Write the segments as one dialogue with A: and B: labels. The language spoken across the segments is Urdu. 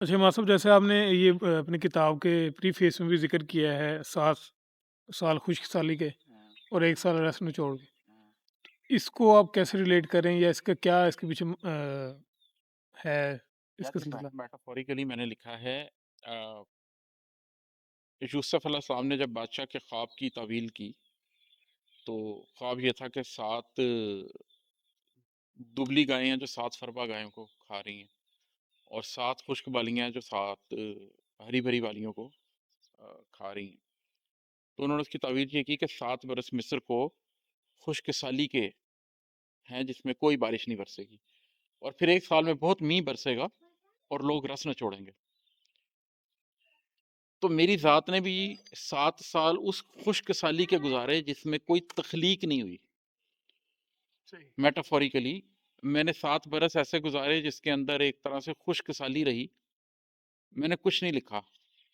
A: اچھا ماں صاحب، جیسے آپ نے یہ اپنی کتاب کے پریفیس میں بھی ذکر کیا ہے 7 سال خشک سالی کے
B: ہاں،
A: اور 1 سال رس نچوڑ کے،
B: ہاں۔
A: اس کو آپ کیسے ریلیٹ کریں یا اس کا کیا اس کے پیچھے ہے اس
B: یار
A: کا
B: یہ
A: سلسلہ؟
B: میٹافوریکلی میں نے لکھا ہے، آ، یوسف علیہ السلام نے جب بادشاہ کے خواب کی تعویل کی تو خواب یہ تھا کہ 7 دبلی گائیں ہیں جو 7 فربا گایوں کو کھا رہی ہیں، اور 7 خشک بالیاں ہیں جو 7 ہری بھری بالیوں کو کھا رہی ہیں۔ تو انہوں نے اس کی تعویل یہ کی کہ 7 برس مصر کو خشک سالی کے ہیں جس میں کوئی بارش نہیں برسے گی، اور پھر 1 سال میں بہت میਂہ برسے گا اور لوگ رس نچوڑیں گے۔ تو میری ذات نے بھی 7 سال اس خشک سالی کے گزارے جس میں کوئی تخلیق نہیں ہوئی۔
A: صحیح۔
B: میٹافوریکلی میں نے 7 برس ایسے گزارے جس کے اندر ایک طرح سے خشک سالی رہی، میں نے کچھ نہیں لکھا،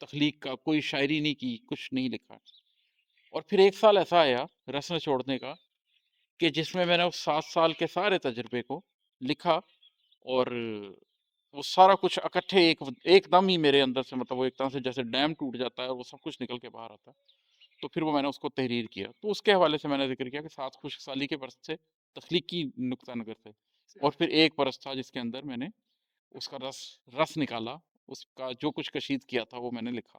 B: تخلیق کا، کوئی شاعری نہیں کی، کچھ نہیں لکھا۔ اور پھر 1 سال ایسا آیا رس نچوڑنے کا کہ جس میں نے اس 7 سال کے سارے تجربے کو لکھا، اور وہ سارا کچھ اکٹھے ایک دم ہی میرے اندر سے، مطلب وہ ایک طرح سے جیسے ڈیم ٹوٹ جاتا ہے، وہ سب کچھ نکل کے باہر آتا ہے۔ تو پھر وہ میں نے اس کو تحریر کیا، تو اس کے حوالے سے میں نے ذکر کیا کہ 7 خشک سالی کے برس سے تخلیقی نقطہ نظر سے، اور پھر ایک برس تھا جس کے اندر میں نے اس کا رس نکالا، اس کا جو کچھ کشید کیا تھا وہ میں نے لکھا۔